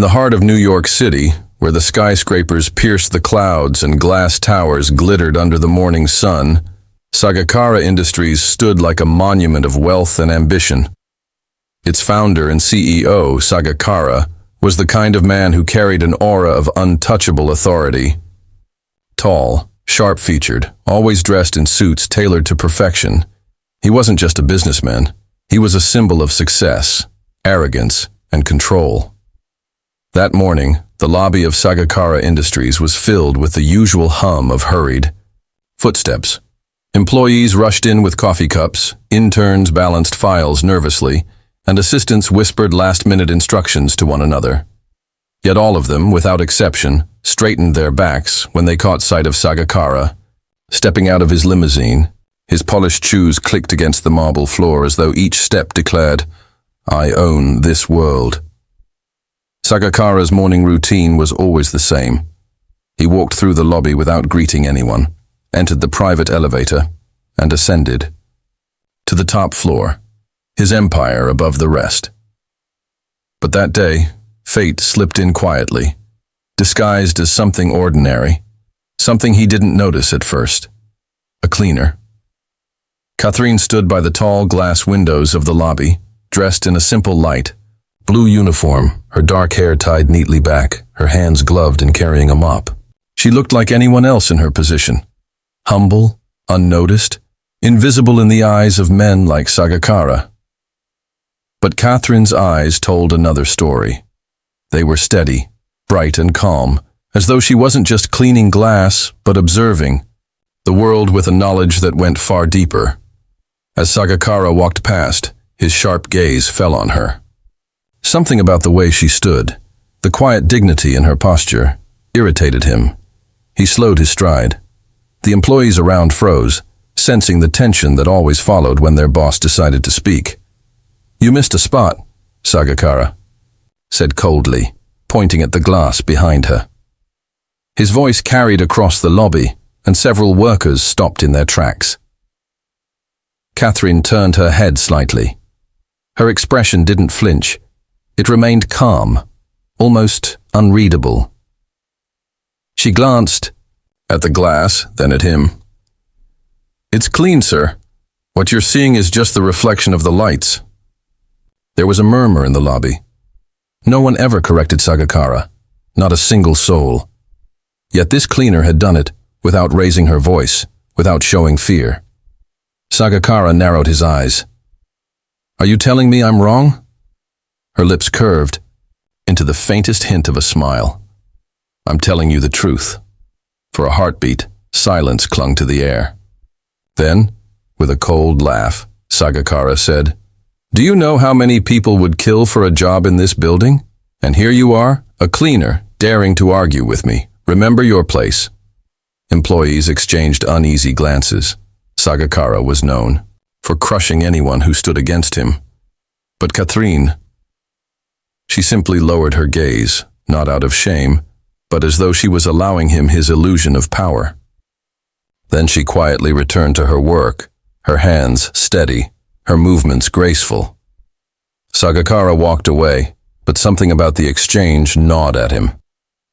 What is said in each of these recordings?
the heart of New York City, where the skyscrapers pierced the clouds and glass towers glittered under the morning sun, Sagakara Industries stood like a monument of wealth and ambition. Its founder and CEO, Sagakara, was the kind of man who carried an aura of untouchable authority. Tall, sharp-featured, always dressed in suits tailored to perfection, he wasn't just a businessman. He was a symbol of success, arrogance, and control. That morning, the lobby of Sagakara Industries was filled with the usual hum of hurried footsteps. Employees rushed in with coffee cups, interns balanced files nervously, and assistants whispered last-minute instructions to one another. Yet all of them, without exception, straightened their backs when they caught sight of Sagakara. Stepping out of his limousine, his polished shoes clicked against the marble floor as though each step declared, "I own this world." Sagakara's morning routine was always the same. He walked through the lobby without greeting anyone, entered the private elevator, and ascended to the top floor, his empire above the rest. But that day, fate slipped in quietly, disguised as something ordinary, something he didn't notice at first. A cleaner. Kathrin stood by the tall glass windows of the lobby, dressed in a simple light blue uniform, her dark hair tied neatly back, her hands gloved and carrying a mop. She looked like anyone else in her position. Humble, unnoticed, invisible in the eyes of men like Sagakara. But Kathrin's eyes told another story. They were steady, bright and calm, as though she wasn't just cleaning glass, but observing the world with a knowledge that went far deeper. As Sagakara walked past, his sharp gaze fell on her. Something about the way she stood, the quiet dignity in her posture, irritated him. He slowed his stride. The employees around froze, sensing the tension that always followed when their boss decided to speak. "You missed a spot," Sagakara said coldly, pointing at the glass behind her. His voice carried across the lobby, and several workers stopped in their tracks. Kathrin turned her head slightly. Her expression didn't flinch. It remained calm, almost unreadable. She glanced at the glass, then at him. "It's clean, sir. What you're seeing is just the reflection of the lights." There was a murmur in the lobby. No one ever corrected Sagakara, not a single soul. Yet this cleaner had done it without raising her voice, without showing fear. Sagakara narrowed his eyes. "Are you telling me I'm wrong?" Her lips curved into the faintest hint of a smile. "I'm telling you the truth." For a heartbeat, silence clung to the air. Then, with a cold laugh, Sagakara said, "Do you know how many people would kill for a job in this building? And here you are, a cleaner, daring to argue with me. Remember your place." Employees exchanged uneasy glances. Sagakara was known for crushing anyone who stood against him. But Kathrin, she simply lowered her gaze, not out of shame, but as though she was allowing him his illusion of power. Then she quietly returned to her work, her hands steady, her movements graceful. Sagakara walked away, but something about the exchange gnawed at him.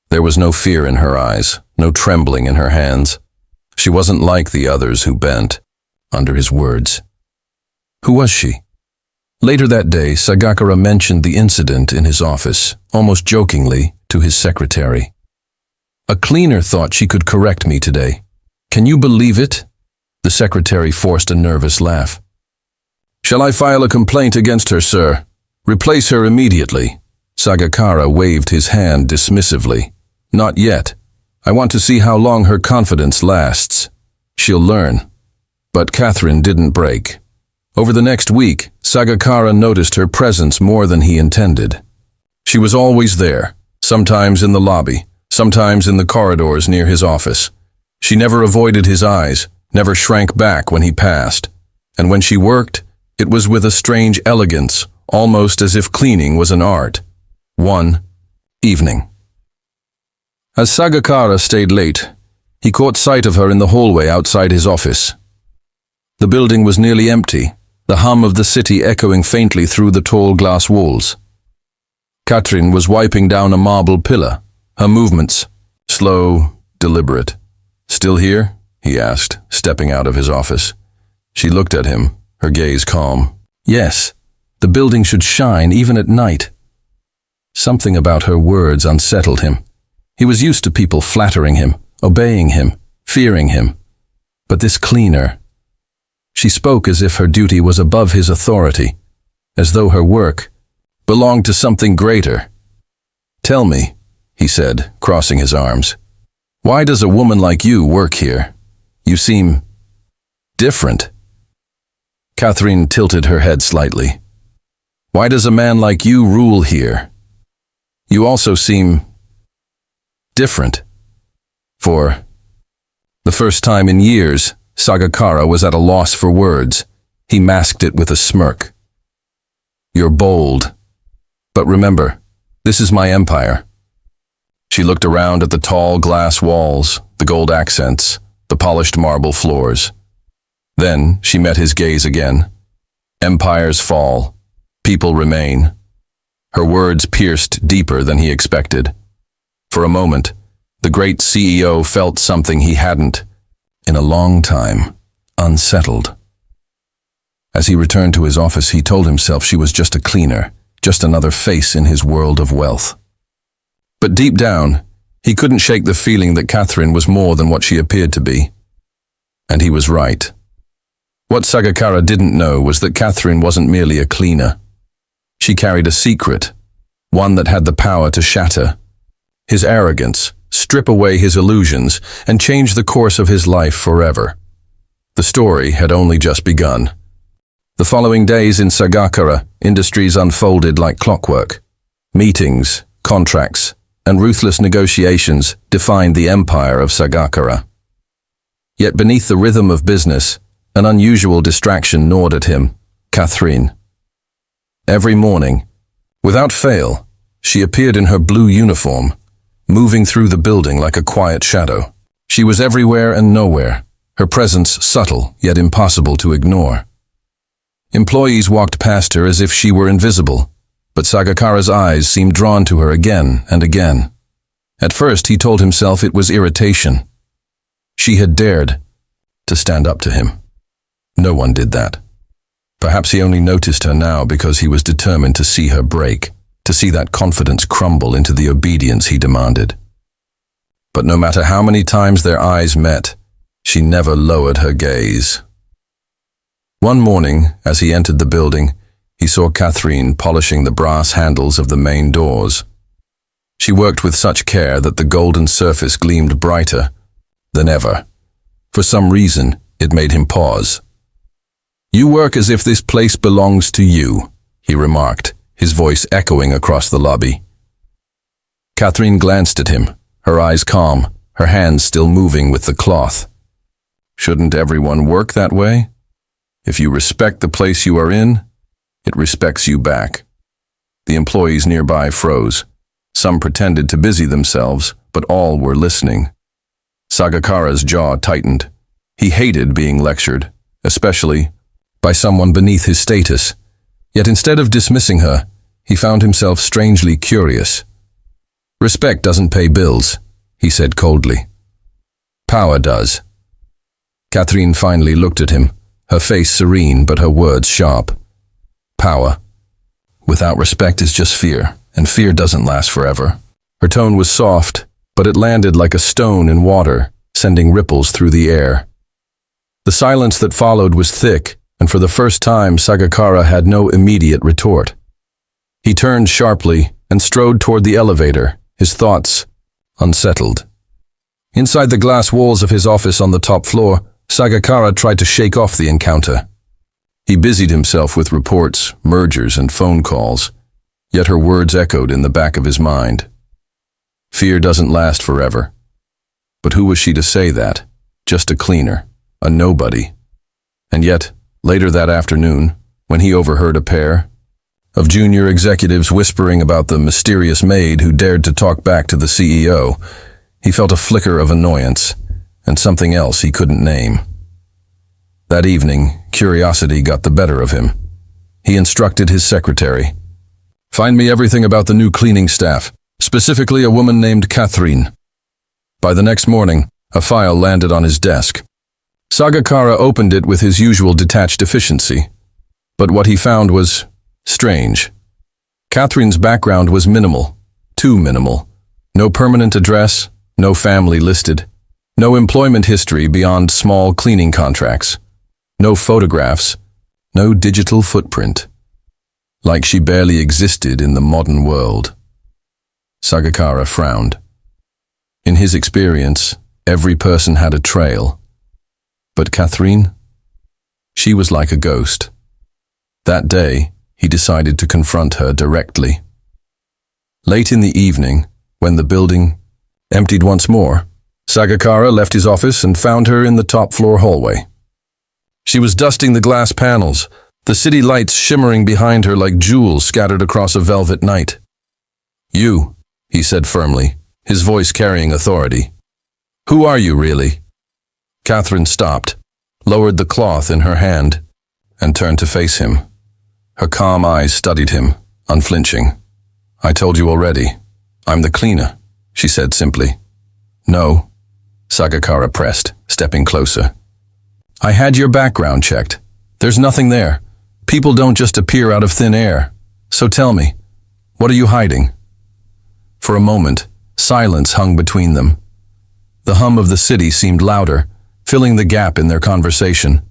There was no fear in her eyes, no trembling in her hands. She wasn't like the others who bent under his words. Who was she? Later that day, Sagakara mentioned the incident in his office, almost jokingly, to his secretary. "A cleaner thought she could correct me today. Can you believe it?" The secretary forced a nervous laugh. "Shall I file a complaint against her, sir? Replace her immediately." Sagakara waved his hand dismissively. "Not yet. I want to see how long her confidence lasts. She'll learn." But Kathrin didn't break. Over the next week, Sagakara noticed her presence more than he intended. She was always there, sometimes in the lobby, sometimes in the corridors near his office. She never avoided his eyes, never shrank back when he passed. And when she worked, it was with a strange elegance, almost as if cleaning was an art. One evening. As Sagakara stayed late, he caught sight of her in the hallway outside his office. The building was nearly empty, the hum of the city echoing faintly through the tall glass walls. Kathrin was wiping down a marble pillar, her movements slow, deliberate. "Still here?" he asked, stepping out of his office. She looked at him, her gaze calm. "Yes, the building should shine even at night." Something about her words unsettled him. He was used to people flattering him, obeying him, fearing him. But this cleaner. She spoke as if her duty was above his authority, as though her work belonged to something greater. "Tell me," he said, crossing his arms, "why does a woman like you work here? You seem different." Kathrin tilted her head slightly. "Why does a man like you rule here? You also seem different." For the first time in years, Sagakara was at a loss for words. He masked it with a smirk. "You're bold. But remember, this is my empire." She looked around at the tall glass walls, the gold accents, the polished marble floors. Then she met his gaze again. Empires fall. People remain. Her words pierced deeper than he expected. For a moment, the great CEO felt something he hadn't in a long time, unsettled. As he returned to his office, he told himself she was just a cleaner, just another face in his world of wealth. But deep down, he couldn't shake the feeling that Kathrin was more than what she appeared to be. And he was right. What Sagakara didn't know was that Kathrin wasn't merely a cleaner. She carried a secret, one that had the power to shatter his arrogance, strip away his illusions, and change the course of his life forever. The story had only just begun. The following days in Sagakara, industries unfolded like clockwork. Meetings, contracts, and ruthless negotiations defined the empire of Sagakara. Yet beneath the rhythm of business, an unusual distraction gnawed at him, Kathrin. Every morning, without fail, she appeared in her blue uniform, moving through the building like a quiet shadow. She was everywhere and nowhere, her presence subtle yet impossible to ignore. Employees walked past her as if she were invisible, but Sagakara's eyes seemed drawn to her again and again. At first he told himself it was irritation. She had dared to stand up to him. No one did that. Perhaps he only noticed her now because he was determined to see her break, to see that confidence crumble into the obedience he demanded. But no matter how many times their eyes met, she never lowered her gaze. One morning, as he entered the building, he saw Kathrin polishing the brass handles of the main doors. She worked with such care that the golden surface gleamed brighter than ever. For some reason, it made him pause. "You work as if this place belongs to you," he remarked, his voice echoing across the lobby. Kathrin glanced at him, her eyes calm, her hands still moving with the cloth. "Shouldn't everyone work that way? If you respect the place you are in, it respects you back." The employees nearby froze. Some pretended to busy themselves, but all were listening. Sagakara's jaw tightened. He hated being lectured, especially by someone beneath his status. Yet instead of dismissing her, he found himself strangely curious. "Respect doesn't pay bills," he said coldly. "Power does." Kathrin finally looked at him, her face serene but her words sharp. "Power without respect is just fear, and fear doesn't last forever." Her tone was soft, but it landed like a stone in water, sending ripples through the air. The silence that followed was thick, and for the first time Sagakara had no immediate retort. He turned sharply and strode toward the elevator, his thoughts unsettled. Inside the glass walls of his office on the top floor, Sagakara tried to shake off the encounter. He busied himself with reports, mergers, and phone calls, yet her words echoed in the back of his mind. Fear doesn't last forever. But who was she to say that? Just a cleaner, a nobody. And yet, later that afternoon, when he overheard a pair of junior executives whispering about the mysterious maid who dared to talk back to the CEO, he felt a flicker of annoyance and something else he couldn't name. That evening, curiosity got the better of him. He instructed his secretary, Find me everything about the new cleaning staff, specifically a woman named Kathrin. By the next morning, a file landed on his desk. Sagakara opened it with his usual detached efficiency. But what he found was strange. Kathrin's background was minimal, too minimal. No permanent address, no family listed, no employment history beyond small cleaning contracts, no photographs, no digital footprint. Like she barely existed in the modern world. Sagakara frowned. In his experience, every person had a trail. But Kathrin? She was like a ghost. That day, he decided to confront her directly. Late in the evening, when the building emptied once more, Sagakara left his office and found her in the top-floor hallway. She was dusting the glass panels, the city lights shimmering behind her like jewels scattered across a velvet night. "You," he said firmly, his voice carrying authority. "Who are you, really?" Kathrin stopped, lowered the cloth in her hand, and turned to face him. Her calm eyes studied him, unflinching. "I told you already. I'm the cleaner," she said simply. "No," Sagakara pressed, stepping closer. "I had your background checked. There's nothing there. People don't just appear out of thin air. So tell me, what are you hiding?" For a moment, silence hung between them. The hum of the city seemed louder, filling the gap in their conversation.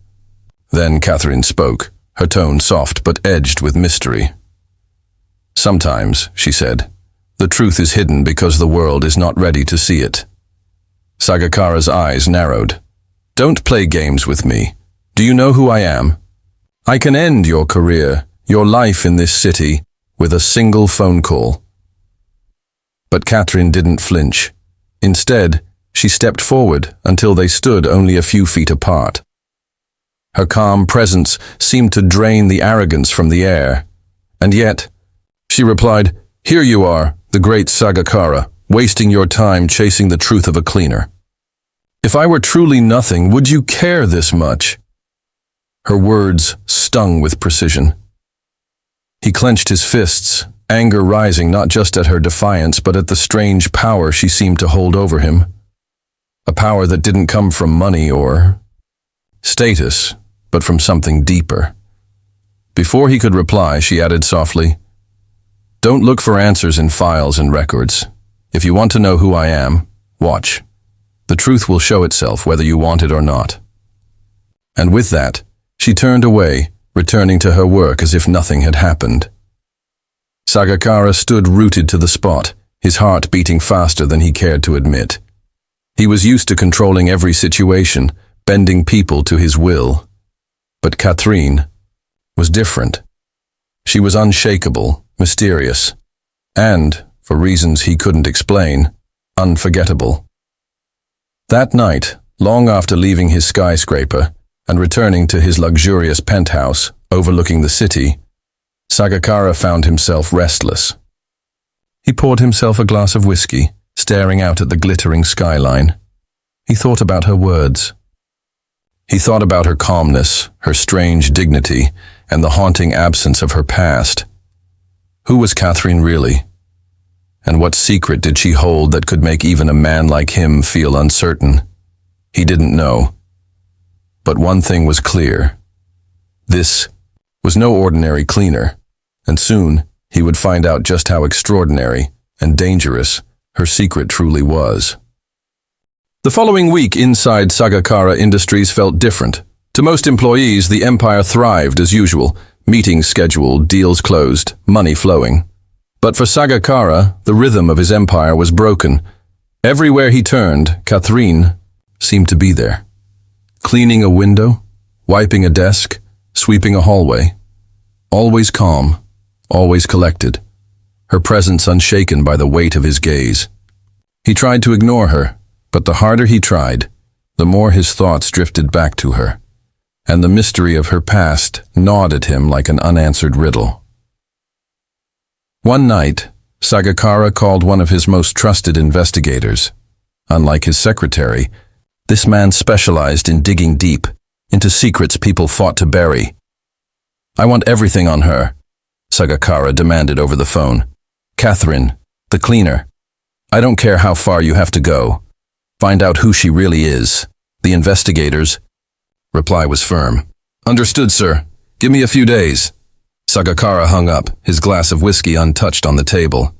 Then Kathrin spoke, her tone soft but edged with mystery. "Sometimes," she said, "the truth is hidden because the world is not ready to see it." Sagakara's eyes narrowed. "Don't play games with me. Do you know who I am? I can end your career, your life in this city, with a single phone call." But Kathrin didn't flinch. Instead, she stepped forward until they stood only a few feet apart. Her calm presence seemed to drain the arrogance from the air. And yet, she replied, "Here you are, the great Sagakara, wasting your time chasing the truth of a cleaner. If I were truly nothing, would you care this much?" Her words stung with precision. He clenched his fists, anger rising not just at her defiance but at the strange power she seemed to hold over him. A power that didn't come from money or status, but from something deeper. Before he could reply, she added softly, "Don't look for answers in files and records. If you want to know who I am, watch. The truth will show itself whether you want it or not." And with that, she turned away, returning to her work as if nothing had happened. Sagakara stood rooted to the spot, his heart beating faster than he cared to admit. He was used to controlling every situation, bending people to his will. But Kathrin was different. She was unshakable, mysterious, and, for reasons he couldn't explain, unforgettable. That night, long after leaving his skyscraper and returning to his luxurious penthouse overlooking the city, Sagakara found himself restless. He poured himself a glass of whiskey, staring out at the glittering skyline. He thought about her words. He thought about her calmness, her strange dignity, and the haunting absence of her past. Who was Kathrin really? And what secret did she hold that could make even a man like him feel uncertain? He didn't know. But one thing was clear. This was no ordinary cleaner, and soon he would find out just how extraordinary and dangerous her secret truly was. The following week inside Sagakara Industries felt different. To most employees, the empire thrived as usual, meetings scheduled, deals closed, money flowing. But for Sagakara, the rhythm of his empire was broken. Everywhere he turned, Kathrin seemed to be there. Cleaning a window, wiping a desk, sweeping a hallway. Always calm, always collected, her presence unshaken by the weight of his gaze. He tried to ignore her, but the harder he tried, the more his thoughts drifted back to her, and the mystery of her past gnawed at him like an unanswered riddle. One night, Sagakara called one of his most trusted investigators. Unlike his secretary, this man specialized in digging deep into secrets people fought to bury. "I want everything on her," Sagakara demanded over the phone. Kathrin, the cleaner. I don't care how far you have to go. Find out who she really is. The investigators. Reply was firm. Understood, sir. Give me a few days. Sagakara hung up, his glass of whiskey untouched on the table.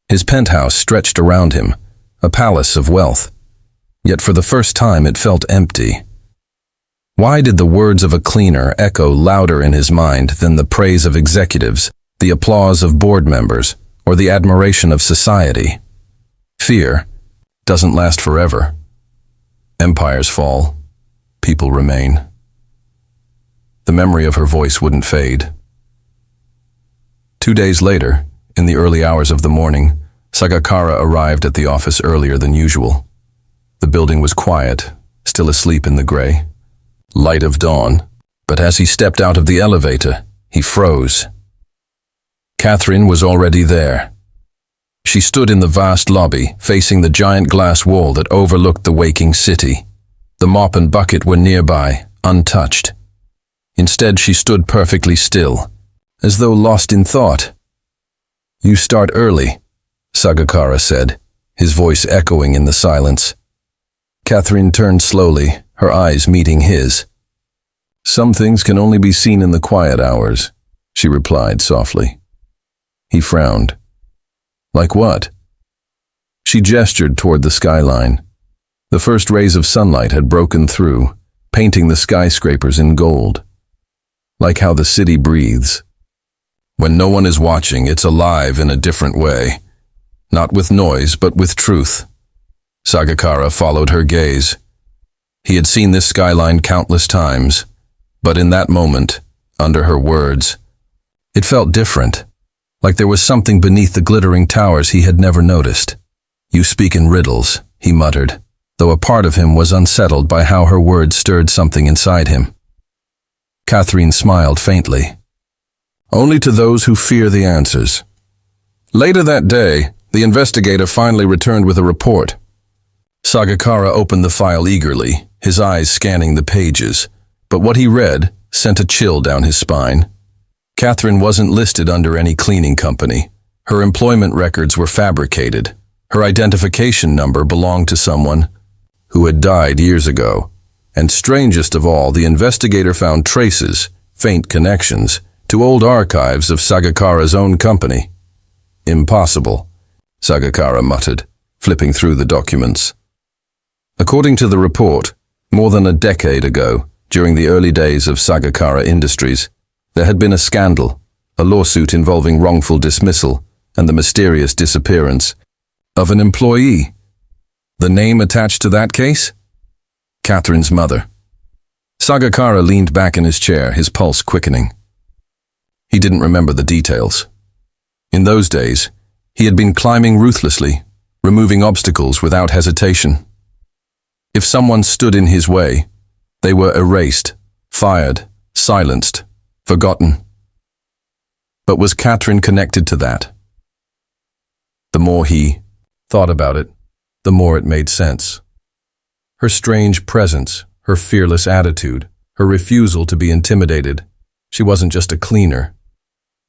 His penthouse stretched around him, a palace of wealth. Yet for the first time it felt empty. Why did the words of a cleaner echo louder in his mind than the praise of executives, the applause of board members, or the admiration of society? Fear doesn't last forever. Empires fall. People remain. The memory of her voice wouldn't fade. 2 days later, in the early hours of the morning, Sagakara arrived at the office earlier than usual. The building was quiet, still asleep in the gray light of dawn, but as he stepped out of the elevator, he froze. Kathrin was already there. She stood in the vast lobby, facing the giant glass wall that overlooked the waking city. The mop and bucket were nearby, untouched. Instead, she stood perfectly still, as though lost in thought. "You start early," Sagakara said, his voice echoing in the silence. Kathrin turned slowly, her eyes meeting his. "Some things can only be seen in the quiet hours," she replied softly. He frowned. "Like what?" She gestured toward the skyline. The first rays of sunlight had broken through, painting the skyscrapers in gold. Like how the city breathes. When no one is watching, it's alive in a different way. Not with noise, but with truth. Sagakara followed her gaze. He had seen this skyline countless times, but in that moment, under her words, it felt different, like there was something beneath the glittering towers he had never noticed. "You speak in riddles," he muttered, though a part of him was unsettled by how her words stirred something inside him. Kathrin smiled faintly. "Only to those who fear the answers." Later that day, the investigator finally returned with a report. Sagakara opened the file eagerly, his eyes scanning the pages, but what he read sent a chill down his spine. Kathrin wasn't listed under any cleaning company. Her employment records were fabricated. Her identification number belonged to someone who had died years ago. And strangest of all, the investigator found traces, faint connections, to old archives of Sagakara's own company. "Impossible," Sagakara muttered, flipping through the documents. According to the report, more than a decade ago, during the early days of Sagakara Industries, there had been a scandal, a lawsuit involving wrongful dismissal and the mysterious disappearance of an employee. The name attached to that case? Kathrin's mother. Sagakara leaned back in his chair, his pulse quickening. He didn't remember the details. In those days, he had been climbing ruthlessly, removing obstacles without hesitation. If someone stood in his way, they were erased, fired, silenced, forgotten. But was Kathrin connected to that? The more he thought about it, the more it made sense. Her strange presence, her fearless attitude, her refusal to be intimidated. She wasn't just a cleaner.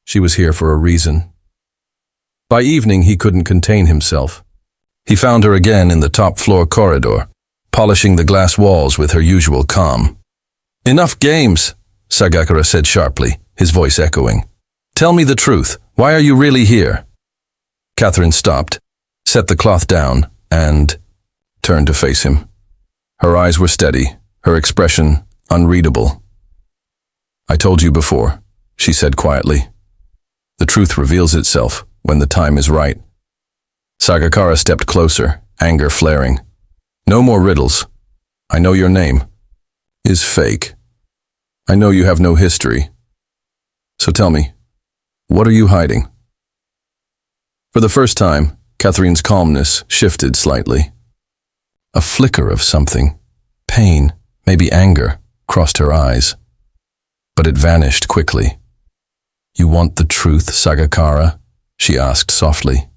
She was here for a reason. By evening, he couldn't contain himself. He found her again in the top-floor corridor, polishing the glass walls with her usual calm. "Enough games," Sagakara said sharply, his voice echoing. "Tell me the truth. Why are you really here?" Kathrin stopped, set the cloth down, and turned to face him. Her eyes were steady, her expression unreadable. "I told you before," she said quietly. "The truth reveals itself when the time is right." Sagakara stepped closer, anger flaring. "No more riddles. I know your name is fake. I know you have no history. So tell me, what are you hiding?" For the first time, Kathrin's calmness shifted slightly. A flicker of something, pain, maybe anger, crossed her eyes. But it vanished quickly. "You want the truth, Sagakara?" she asked softly.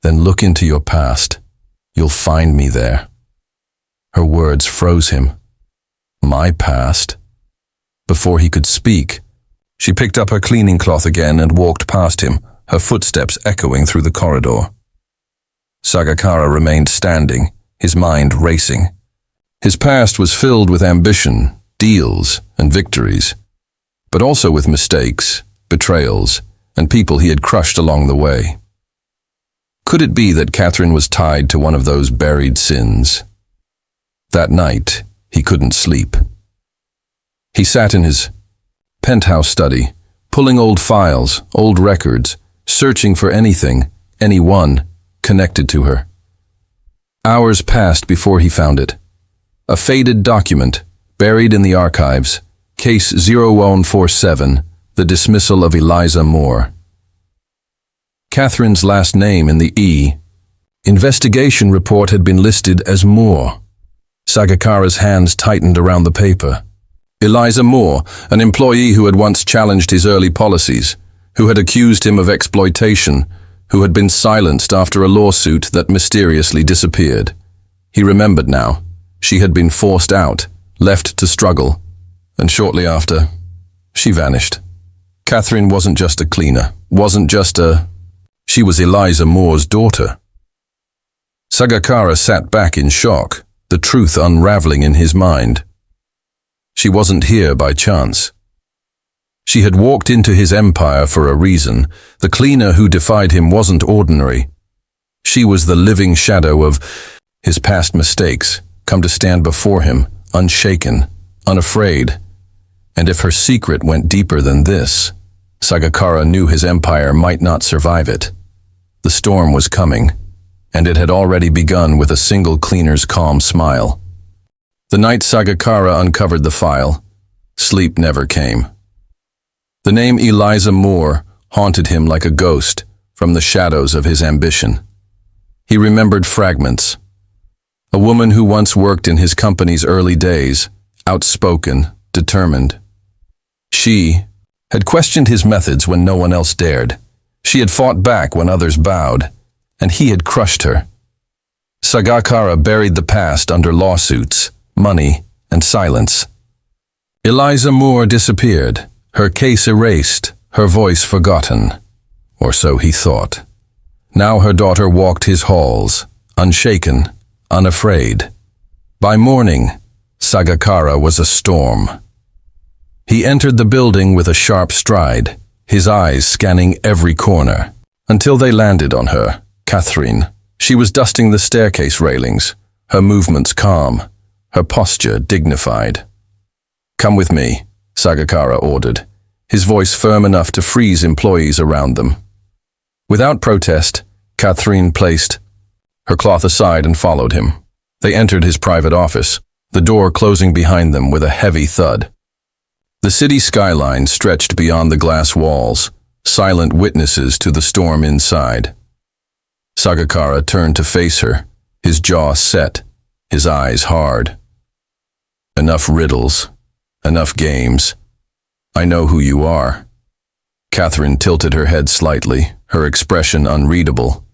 "Then look into your past. You'll find me there." Her words froze him. My past? Before he could speak, She picked up her cleaning cloth again and walked past him, her footsteps echoing through the corridor. Sagakara remained standing, his mind racing. His past was filled with ambition, deals, and victories, but also with mistakes, betrayals, and people he had crushed along the way. Could it be that Kathrin was tied to one of those buried sins? That night, he couldn't sleep. He sat in his penthouse study, pulling old files, old records, searching for anything, anyone, connected to her. Hours passed before he found it. A faded document, buried in the archives, Case 0147, the dismissal of Eliza Moore. Kathrin's last name in the E. Investigation report had been listed as Moore. Sagakara's hands tightened around the paper. Eliza Moore, an employee who had once challenged his early policies, who had accused him of exploitation, who had been silenced after a lawsuit that mysteriously disappeared. He remembered now. She had been forced out, left to struggle, and shortly after, she vanished. Kathrin wasn't just a cleaner, she was Eliza Moore's daughter. Sagakara sat back in shock, the truth unraveling in his mind. She wasn't here by chance. She had walked into his empire for a reason. The cleaner who defied him wasn't ordinary. She was the living shadow of his past mistakes, come to stand before him, unshaken, unafraid. And if her secret went deeper than this, Sagakara knew his empire might not survive it. The storm was coming, and it had already begun with a single cleaner's calm smile. The night Sagakara uncovered the file, sleep never came. The name Eliza Moore haunted him like a ghost from the shadows of his ambition. He remembered fragments. A woman who once worked in his company's early days, outspoken, determined. She had questioned his methods when no one else dared. She had fought back when others bowed, and he had crushed her. Sagakara buried the past under lawsuits, money, and silence. Eliza Moore disappeared, her case erased, her voice forgotten. Or so he thought. Now her daughter walked his halls, unshaken, unafraid. By morning, Sagakara was a storm. He entered the building with a sharp stride, his eyes scanning every corner, until they landed on her, Kathrin. She was dusting the staircase railings, her movements calm, her posture dignified. "Come with me," Sagakara ordered, his voice firm enough to freeze employees around them. Without protest, Kathrin placed her cloth aside and followed him. They entered his private office, the door closing behind them with a heavy thud. The city skyline stretched beyond the glass walls, silent witnesses to the storm inside. Sagakara turned to face her, his jaw set, his eyes hard. "Enough riddles, enough games. I know who you are." Kathrin tilted her head slightly, her expression unreadable.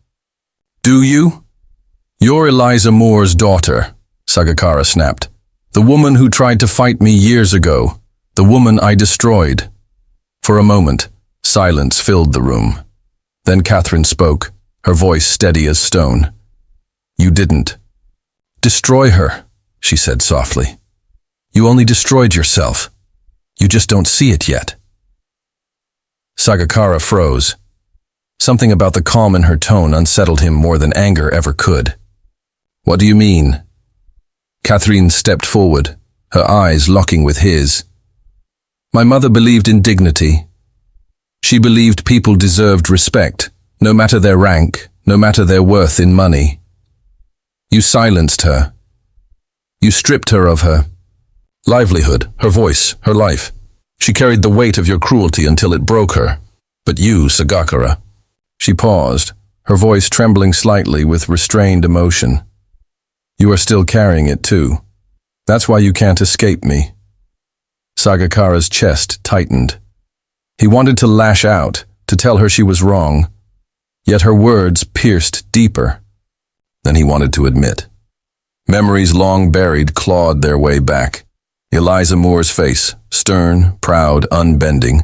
"Do you? You're Eliza Moore's daughter," Sagakara snapped. "The woman who tried to fight me years ago. The woman I destroyed." For a moment, silence filled the room. Then Kathrin spoke, her voice steady as stone. "You didn't destroy her," she said softly. "You only destroyed yourself. You just don't see it yet." Sagakara froze. Something about the calm in her tone unsettled him more than anger ever could. "What do you mean?" Kathrin stepped forward, her eyes locking with his. "My mother believed in dignity. She believed people deserved respect, no matter their rank, no matter their worth in money. You silenced her. You stripped her of her livelihood, her voice, her life. She carried the weight of your cruelty until it broke her. But you, Sagakara." She paused, her voice trembling slightly with restrained emotion. "You are still carrying it too. That's why you can't escape me." Sagakara's chest tightened. He wanted to lash out, to tell her she was wrong, yet her words pierced deeper than he wanted to admit. Memories long buried clawed their way back. Eliza Moore's face, stern, proud, unbending.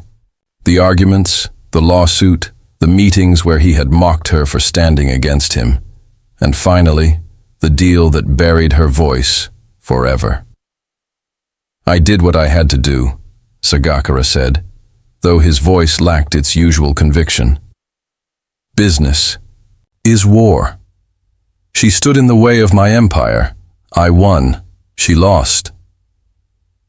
The arguments, the lawsuit, the meetings where he had mocked her for standing against him, and finally, the deal that buried her voice forever. "I did what I had to do," Sagakara said, though his voice lacked its usual conviction. "Business is war. She stood in the way of my empire. I won. She lost."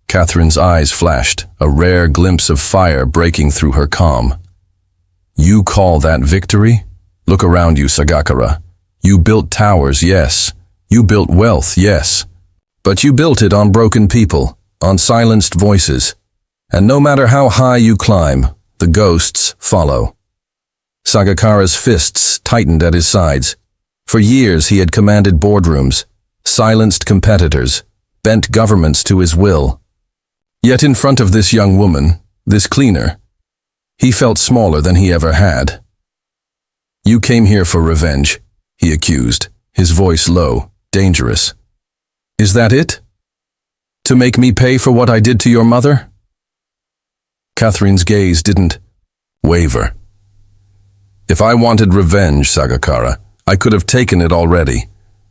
Kathrin's eyes flashed, a rare glimpse of fire breaking through her calm. "You call that victory? Look around you, Sagakara. You built towers, yes. You built wealth, yes. But you built it on broken people, on silenced voices. And no matter how high you climb, the ghosts follow." Sagakara's fists tightened at his sides. For years he had commanded boardrooms, silenced competitors, bent governments to his will. Yet in front of this young woman, this cleaner, he felt smaller than he ever had. "You came here for revenge," he accused, his voice low, dangerous. "Is that it? To make me pay for what I did to your mother?" Kathrin's gaze didn't waver. "If I wanted revenge, Sagakara, I could have taken it already.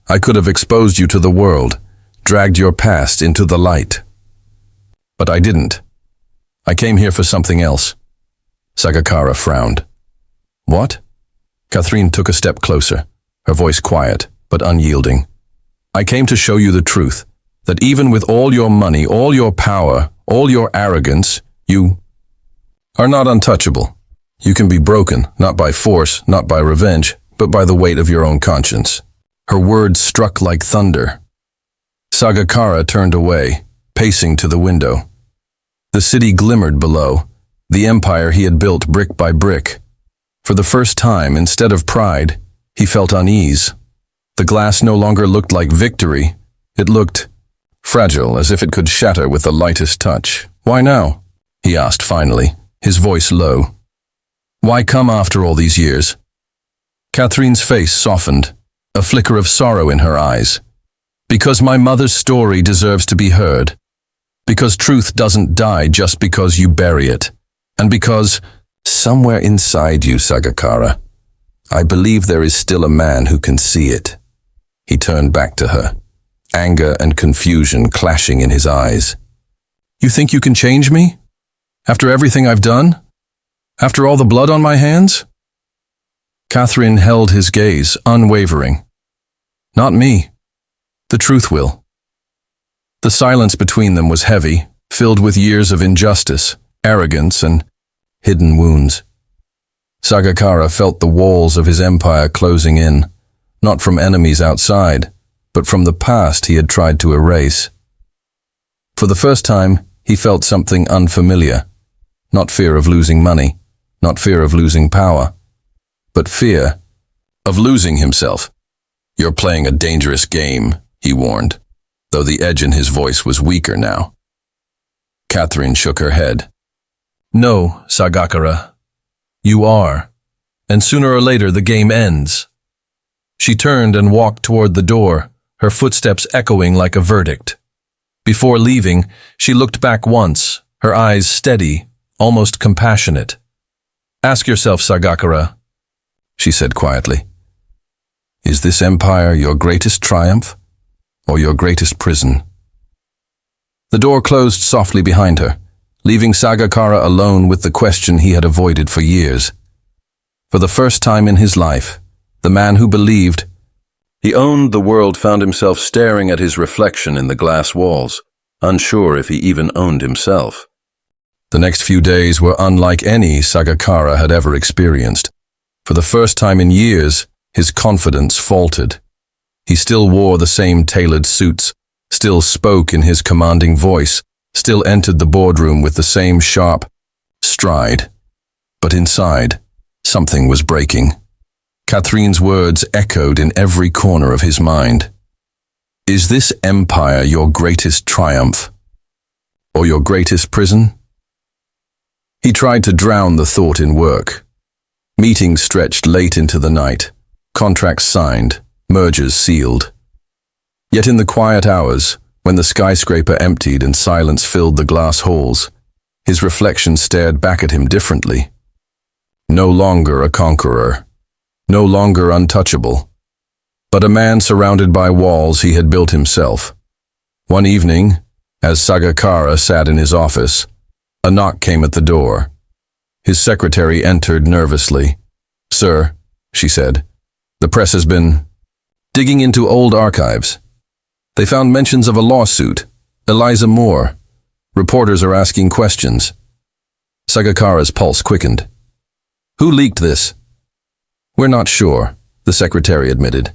I could have exposed you to the world, dragged your past into the light. But I didn't. I came here for something else." Sagakara frowned. "What?" Kathrin took a step closer, her voice quiet but unyielding. "I came to show you the truth, that even with all your money, all your power, all your arrogance, you are not untouchable. You can be broken, not by force, not by revenge, but by the weight of your own conscience." Her words struck like thunder. Sagakara turned away, pacing to the window. The city glimmered below, the empire he had built brick by brick. For the first time, instead of pride, he felt unease. The glass no longer looked like victory. It looked fragile, as if it could shatter with the lightest touch. "Why now?" he asked finally, his voice low. "Why come after all these years?" Kathrin's face softened, a flicker of sorrow in her eyes. "Because my mother's story deserves to be heard. Because truth doesn't die just because you bury it. And because, somewhere inside you, Sagakara, I believe there is still a man who can see it." He turned back to her, anger and confusion clashing in his eyes. "You think you can change me? After everything I've done? After all the blood on my hands?" Kathrin held his gaze, unwavering. "Not me. The truth will." The silence between them was heavy, filled with years of injustice, arrogance, and hidden wounds. Sagakara felt the walls of his empire closing in, not from enemies outside, but from the past he had tried to erase. For the first time, he felt something unfamiliar. Not fear of losing money, not fear of losing power, but fear of losing himself. "You're playing a dangerous game," he warned, though the edge in his voice was weaker now. Kathrin shook her head. "No, Sagakara. You are. And sooner or later the game ends." She turned and walked toward the door, her footsteps echoing like a verdict. Before leaving, she looked back once, her eyes steady, almost compassionate. "Ask yourself, Sagakara," she said quietly, "is this empire your greatest triumph or your greatest prison?" The door closed softly behind her, leaving Sagakara alone with the question he had avoided for years. For the first time in his life, the man who believed he owned the world found himself staring at his reflection in the glass walls, unsure if he even owned himself. The next few days were unlike any Sagakara had ever experienced. For the first time in years, his confidence faltered. He still wore the same tailored suits, still spoke in his commanding voice, still entered the boardroom with the same sharp stride. But inside, something was breaking. Kathrin's words echoed in every corner of his mind. "Is this empire your greatest triumph? Or your greatest prison?" He tried to drown the thought in work. Meetings stretched late into the night, contracts signed, mergers sealed. Yet in the quiet hours, when the skyscraper emptied and silence filled the glass halls, His reflection stared back at him differently. No longer a conqueror. No longer untouchable. But a man surrounded by walls he had built himself. One evening, as Sagakara sat in his office, a knock came at the door. His secretary entered nervously. "Sir," she said, "the press has been digging into old archives. They found mentions of a lawsuit, Eliza Moore. Reporters are asking questions." Sagakara's pulse quickened. "Who leaked this?" "We're not sure," the secretary admitted.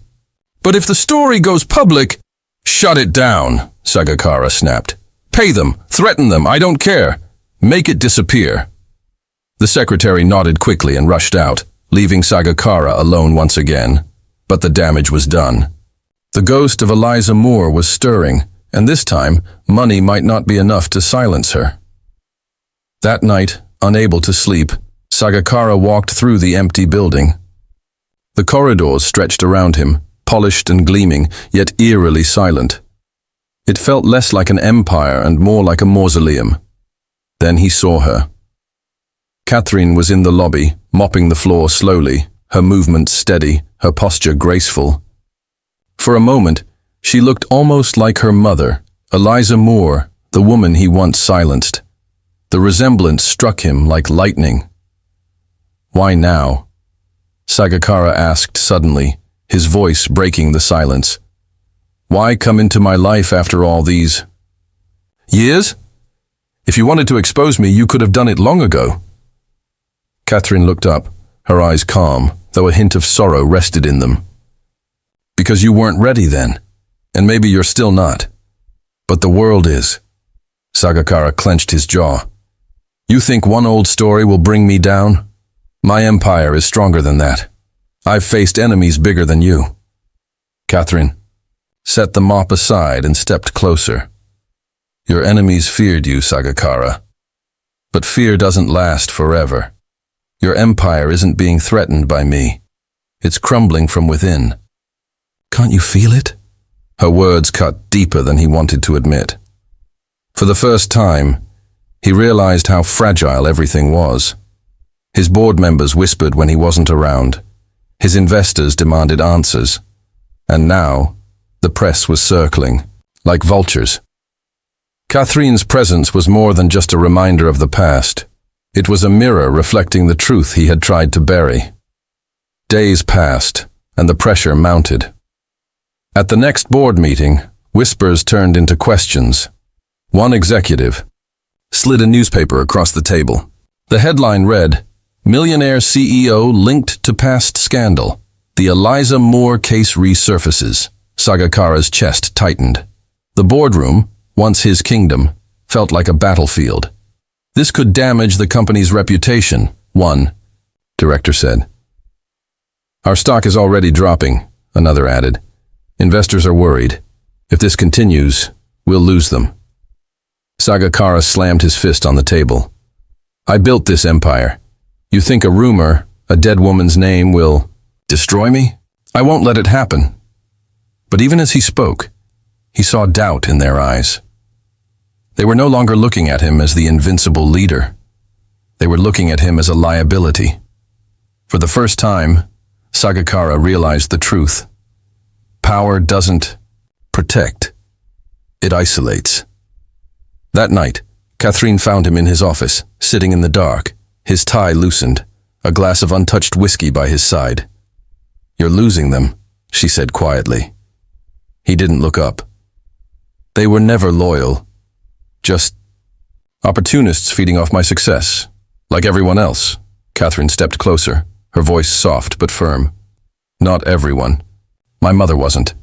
"But if the story goes public—" "Shut it down," Sagakara snapped. "Pay them, threaten them, I don't care. Make it disappear." The secretary nodded quickly and rushed out, leaving Sagakara alone once again. But the damage was done. The ghost of Eliza Moore was stirring, and this time, money might not be enough to silence her. That night, unable to sleep, Sagakara walked through the empty building. The corridors stretched around him, polished and gleaming, yet eerily silent. It felt less like an empire and more like a mausoleum. Then he saw her. Kathrin was in the lobby, mopping the floor slowly, her movements steady, her posture graceful. For a moment, she looked almost like her mother, Eliza Moore, the woman he once silenced. The resemblance struck him like lightning. "Why now?" Sagakara asked suddenly, his voice breaking the silence. "Why come into my life after all these years? If you wanted to expose me, you could have done it long ago." Kathrin looked up, her eyes calm, though a hint of sorrow rested in them. "Because you weren't ready then, and maybe you're still not. But the world is." Sagakara clenched his jaw. "You think one old story will bring me down? My empire is stronger than that. I've faced enemies bigger than you." Kathrin set the mop aside and stepped closer. "Your enemies feared you, Sagakara. But fear doesn't last forever. Your empire isn't being threatened by me. It's crumbling from within. Can't you feel it?" Her words cut deeper than he wanted to admit. For the first time, he realized how fragile everything was. His board members whispered when he wasn't around. His investors demanded answers. And now, the press was circling, like vultures. Kathrin's presence was more than just a reminder of the past. It was a mirror reflecting the truth he had tried to bury. Days passed, and the pressure mounted. At the next board meeting, whispers turned into questions. One executive slid a newspaper across the table. The headline read, "Millionaire CEO linked to past scandal. The Eliza Moore case resurfaces." Sagakara's chest tightened. The boardroom, once his kingdom, felt like a battlefield. "This could damage the company's reputation," one director said. "Our stock is already dropping," another added. "Investors are worried. If this continues, we'll lose them." Sagakara slammed his fist on the table. "I built this empire. You think a rumor, a dead woman's name, will destroy me? I won't let it happen." But even as he spoke, he saw doubt in their eyes. They were no longer looking at him as the invincible leader. They were looking at him as a liability. For the first time, Sagakara realized the truth. Power doesn't protect. It isolates. That night, Kathrin found him in his office, sitting in the dark, his tie loosened, a glass of untouched whiskey by his side. "You're losing them," she said quietly. He didn't look up. "They were never loyal. Just opportunists feeding off my success, like everyone else." Kathrin stepped closer, her voice soft but firm. "Not everyone. My mother wasn't.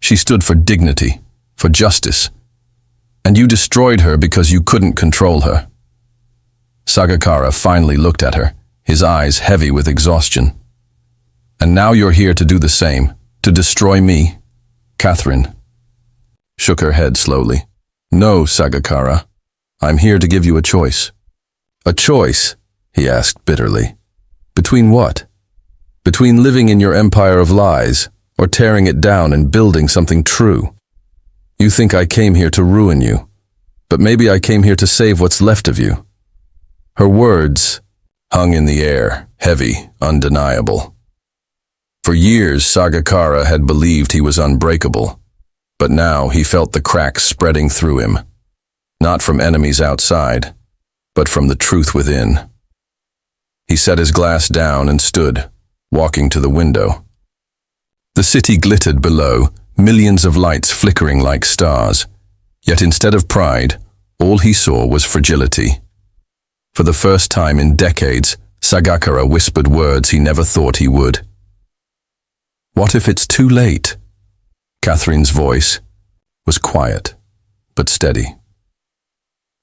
She stood for dignity, for justice. And you destroyed her because you couldn't control her." Sagakara finally looked at her, his eyes heavy with exhaustion. "And now you're here to do the same, to destroy me." Kathrin shook her head slowly. "No, Sagakara. I'm here to give you a choice." "A choice?" he asked bitterly. "Between what? Between living in your empire of lies, or tearing it down and building something true? You think I came here to ruin you, but maybe I came here to save what's left of you. Her words hung in the air, heavy, undeniable. For years, Sagakara had believed he was unbreakable, but now he felt the cracks spreading through him, not from enemies outside, but from the truth within. He set his glass down and stood, walking to the window. The city glittered below, millions of lights flickering like stars, yet instead of pride, all he saw was fragility. For the first time in decades, Sagakara whispered words he never thought he would. "What if it's too late?" Kathrin's voice was quiet, but steady.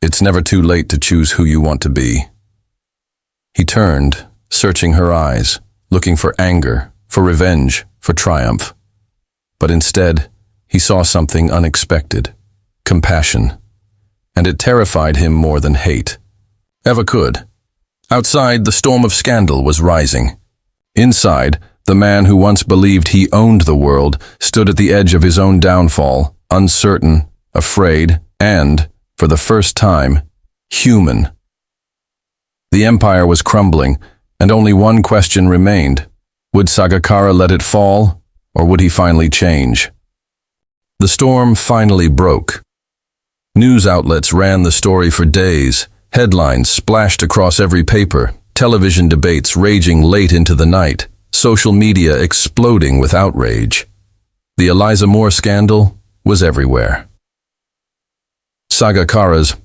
"It's never too late to choose who you want to be." He turned, searching her eyes, looking for anger, for revenge, for triumph. But instead, he saw something unexpected, compassion, and it terrified him more than hate ever could. Outside, the storm of scandal was rising. Inside, the man who once believed he owned the world stood at the edge of his own downfall, uncertain, afraid, and, for the first time, human. The empire was crumbling, and only one question remained. Would Sagakara let it fall, or would he finally change? The storm finally broke. News outlets ran the story for days. Headlines splashed across every paper, television debates raging late into the night, social media exploding with outrage. The Eliza Moore scandal was everywhere. Sagakara's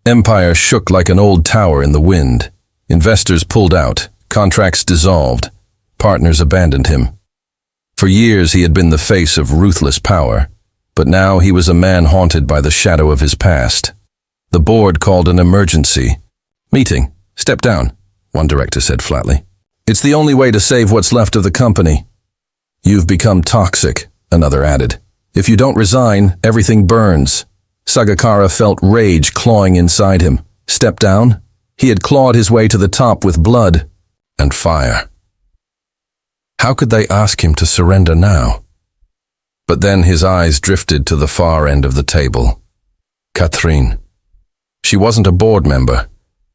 empire shook like an old tower in the wind. Investors pulled out, contracts dissolved, partners abandoned him. For years he had been the face of ruthless power, but now he was a man haunted by the shadow of his past. The board called an emergency meeting. "Step down," one director said flatly. "It's the only way to save what's left of the company." "You've become toxic," another added. "If you don't resign, everything burns." Sagakara felt rage clawing inside him. Step down? He had clawed his way to the top with blood and fire. How could they ask him to surrender now? But then his eyes drifted to the far end of the table. Kathrin. She wasn't a board member,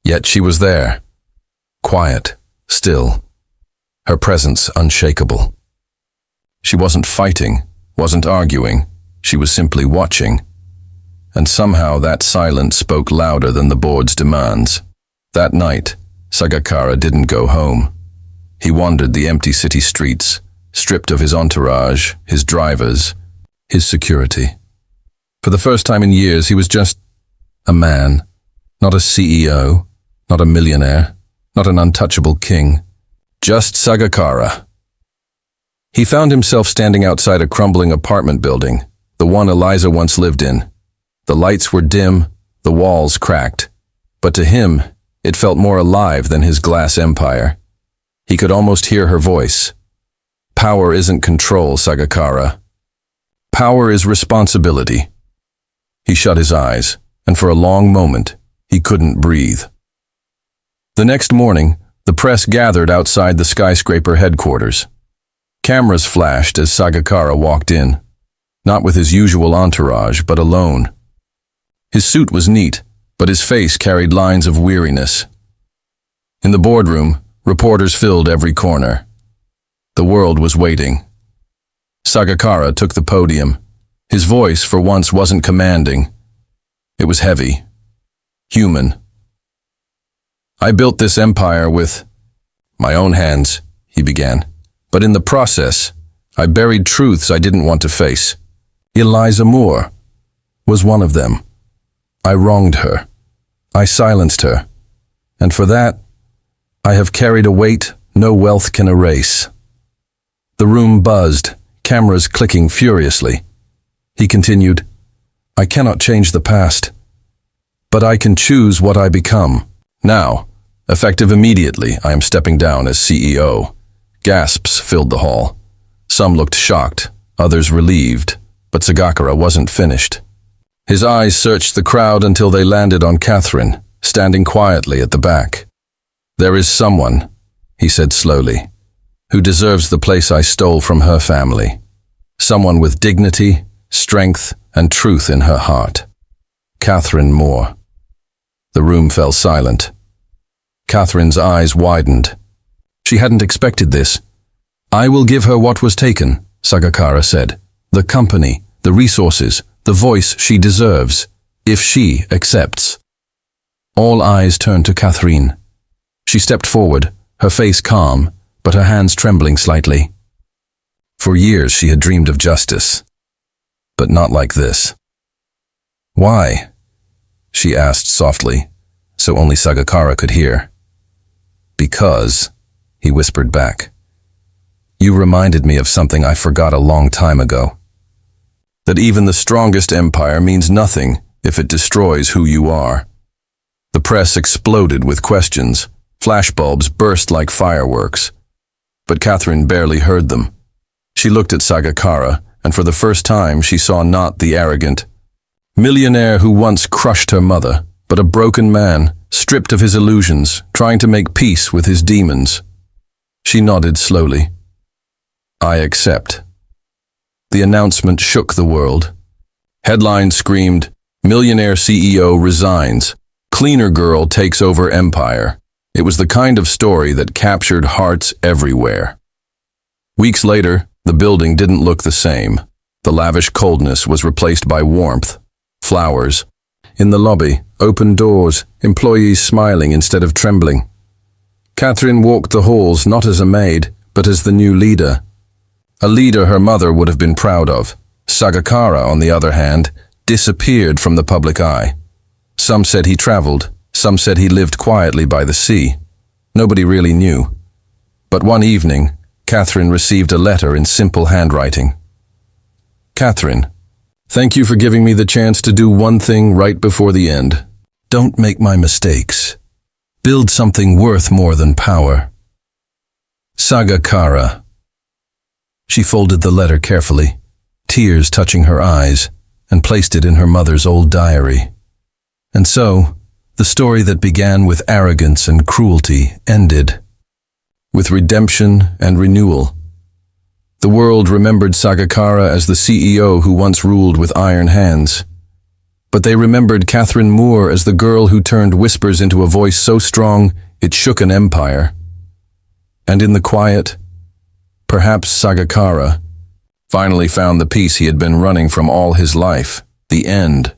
yet she was there. Quiet, still, her presence unshakable. She wasn't fighting, wasn't arguing, she was simply watching. And somehow that silence spoke louder than the board's demands. That night, Sagakara didn't go home. He wandered the empty city streets, stripped of his entourage, his drivers, his security. For the first time in years, he was just a man, not a CEO, not a millionaire, not an untouchable king, just Sagakara. He found himself standing outside a crumbling apartment building, the one Eliza once lived in. The lights were dim, the walls cracked, but to him, it felt more alive than his glass empire. He could almost hear her voice. "Power isn't control, Sagakara. Power is responsibility." He shut his eyes, and for a long moment, he couldn't breathe. The next morning, the press gathered outside the skyscraper headquarters. Cameras flashed as Sagakara walked in, not with his usual entourage, but alone. His suit was neat, but his face carried lines of weariness. In the boardroom, reporters filled every corner. The world was waiting. Sagakara took the podium. His voice, for once, wasn't commanding. It was heavy, human. "I built this empire with my own hands," he began. "But in the process, I buried truths I didn't want to face. Eliza Moore was one of them. I wronged her. I silenced her. And for that, I have carried a weight no wealth can erase." The room buzzed, cameras clicking furiously. He continued, "I cannot change the past, but I can choose what I become. Now, effective immediately, I am stepping down as CEO." Gasps filled the hall. Some looked shocked, others relieved, but Sagakara wasn't finished. His eyes searched the crowd until they landed on Kathrin, standing quietly at the back. "There is someone," he said slowly, "who deserves the place I stole from her family. Someone with dignity, strength, and truth in her heart. Kathrin Moore." The room fell silent. Kathrin's eyes widened. She hadn't expected this. "I will give her what was taken," Sagakara said. "The company, the resources, the voice she deserves, if she accepts." All eyes turned to Kathrin. She stepped forward, her face calm, but her hands trembling slightly. For years she had dreamed of justice, but not like this. "Why?" she asked softly, so only Sagakara could hear. "Because," he whispered back, "you reminded me of something I forgot a long time ago. That even the strongest empire means nothing if it destroys who you are." The press exploded with questions. Flashbulbs burst like fireworks. But Kathrin barely heard them. She looked at Sagakara, and for the first time she saw not the arrogant millionaire who once crushed her mother, but a broken man, stripped of his illusions, trying to make peace with his demons. She nodded slowly. "I accept." The announcement shook the world. Headlines screamed, "Millionaire CEO resigns. Cleaner girl takes over empire." It was the kind of story that captured hearts everywhere. Weeks later, the building didn't look the same. The lavish coldness was replaced by warmth, flowers. In the lobby, open doors, employees smiling instead of trembling. Kathrin walked the halls not as a maid, but as the new leader. A leader her mother would have been proud of. Sagakara, on the other hand, disappeared from the public eye. Some said he traveled. Some said he lived quietly by the sea. Nobody really knew. But one evening, Kathrin received a letter in simple handwriting. "Kathrin, thank you for giving me the chance to do one thing right before the end. Don't make my mistakes. Build something worth more than power. Sagakara." She folded the letter carefully, tears touching her eyes, and placed it in her mother's old diary. And so, the story that began with arrogance and cruelty ended with redemption and renewal. The world remembered Sagakara as the CEO who once ruled with iron hands. But they remembered Kathrin Moore as the girl who turned whispers into a voice so strong it shook an empire. And in the quiet, perhaps Sagakara finally found the peace he had been running from all his life, the end